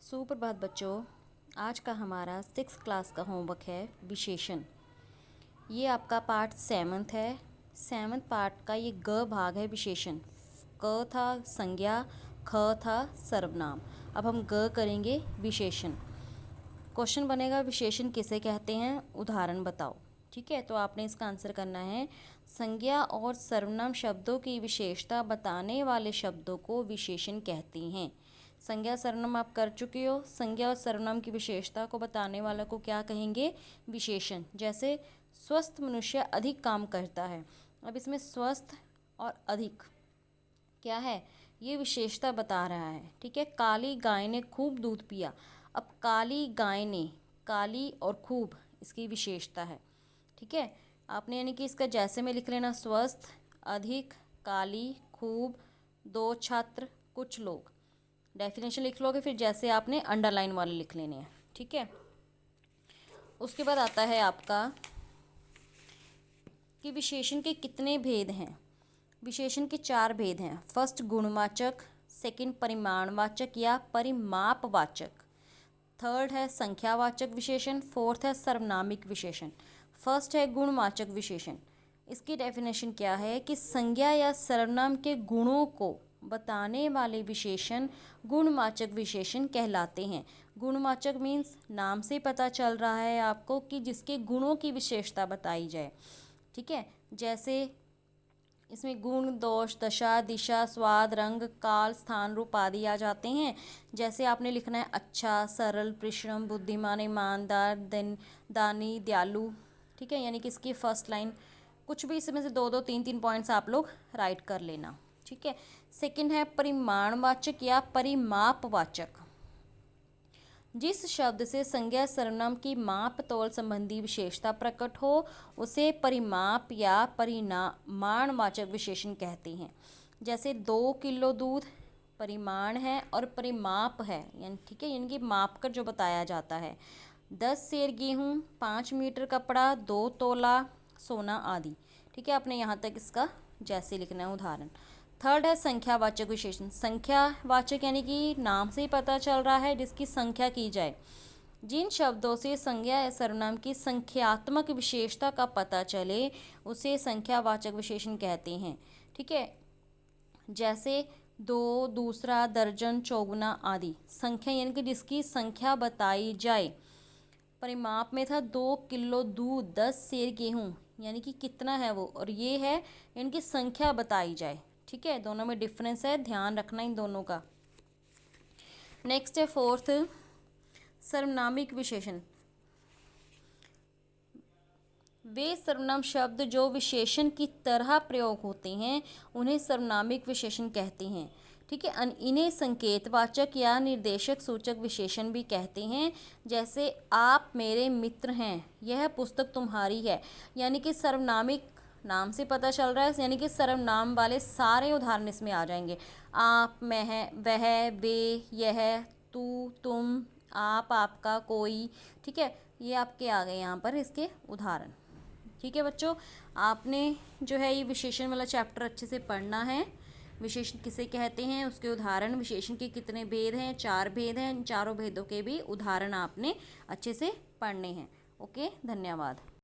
सुप्रभात बच्चों। आज का हमारा 6th क्लास का होमवर्क है विशेषण। ये आपका पार्ट 7th है। 7th पार्ट का ये ग भाग है विशेषण। क था संज्ञा, ख था सर्वनाम। अब हम ग करेंगे विशेषण। क्वेश्चन बनेगा विशेषण किसे कहते हैं, उदाहरण बताओ। ठीक है, तो आपने इसका आंसर करना है। संज्ञा और सर्वनाम शब्दों की विशेषता बताने वाले शब्दों को विशेषण कहते हैं। संज्ञा सर्वनाम आप कर चुके हो। संज्ञा और सर्वनाम की विशेषता को बताने वाले को क्या कहेंगे, विशेषण। जैसे स्वस्थ मनुष्य अधिक काम करता है। अब इसमें स्वस्थ और अधिक क्या है, ये विशेषता बता रहा है। ठीक है, काली गाय ने खूब दूध पिया। अब काली गाय ने, काली और खूब इसकी विशेषता है। ठीक है, आपने यानी कि इसका जैसे में लिख लेना, स्वस्थ, अधिक, काली, खूब, दो छात्र, कुछ लोग। डेफिनेशन लिख लोगे, फिर जैसे आपने अंडरलाइन वाले लिख लेने हैं। ठीक है, उसके बाद आता है आपका कि विशेषण के कितने भेद हैं। विशेषण के 4 भेद हैं। फर्स्ट गुणवाचक, सेकंड परिमाणवाचक या परिमापवाचक, थर्ड है संख्यावाचक विशेषण, फोर्थ है सर्वनामिक विशेषण। फर्स्ट है गुणवाचक विशेषण। इसकी डेफिनेशन क्या है कि संज्ञा या सर्वनाम के गुणों को बताने वाले विशेषण गुणवाचक विशेषण कहलाते हैं। गुणवाचक मीन्स नाम से पता चल रहा है आपको कि जिसके गुणों की विशेषता बताई जाए। ठीक है, जैसे इसमें गुण, दोष, दशा, दिशा, स्वाद, रंग, काल, स्थान, रूप आदि आ जाते हैं। जैसे आपने लिखना है अच्छा, सरल, परिश्रम, बुद्धिमान, ईमानदार, दानी, दयालु। ठीक है, यानी कि इसकी फर्स्ट लाइन कुछ भी इसमें से 2-2, 3-3 पॉइंट्स आप लोग राइट कर लेना। ठीक है, सेकंड है परिमाणवाचक या परिमापवाचक। जिस शब्द से संज्ञा सर्वनाम की माप तौल संबंधी विशेषता प्रकट हो उसे परिमाप या परिमाणवाचक विशेषण कहते हैं। जैसे 2 किलो दूध परिमाण है और परिमाप है, यानी ठीक है, यानी कि माप कर जो बताया जाता है। 10 सेर गेहूँ, 5 मीटर कपड़ा, 2 तोला सोना आदि। ठीक है, आपने यहाँ तक इसका जैसे लिखना है उदाहरण। थर्ड है संख्यावाचक विशेषण। संख्यावाचक यानी कि नाम से ही पता चल रहा है जिसकी संख्या की जाए। जिन शब्दों से संज्ञा या सर्वनाम की संख्यात्मक विशेषता का पता चले उसे संख्यावाचक विशेषण कहते हैं। ठीक है, जैसे 2, दूसरा, दर्जन, चौगुना आदि। संख्या यानी कि जिसकी संख्या बताई जाए। परिमाप में था 2 किलो दूध, 10 सेर गेहूँ, यानी कि कितना है वो, और ये है इनकी संख्या बताई जाए। ठीक है, दोनों में डिफरेंस है, ध्यान रखना इन दोनों का। नेक्स्ट है फोर्थ सर्वनामिक विशेषण। वे सर्वनाम शब्द जो विशेषण की तरह प्रयोग होते हैं उन्हें सर्वनामिक विशेषण कहते हैं। ठीक है, इन्हें संकेतवाचक या निर्देशक सूचक विशेषण भी कहते हैं। जैसे आप मेरे मित्र हैं, यह पुस्तक तुम्हारी है, यानी कि सर्वनामिक नाम से पता चल रहा है, यानी कि सर्वनाम वाले सारे उदाहरण इसमें आ जाएंगे। आप, मैं, वह, वे, यह, तू, तुम, आप, आपका, कोई। ठीक है, ये आपके आ गए यहाँ पर इसके उदाहरण। ठीक है बच्चों, आपने जो है ये विशेषण वाला चैप्टर अच्छे से पढ़ना है। विशेषण किसे कहते हैं, उसके उदाहरण, विशेषण के कितने भेद हैं, 4 भेद हैं, इन चारों भेदों के भी उदाहरण आपने अच्छे से पढ़ने हैं। ओके, धन्यवाद।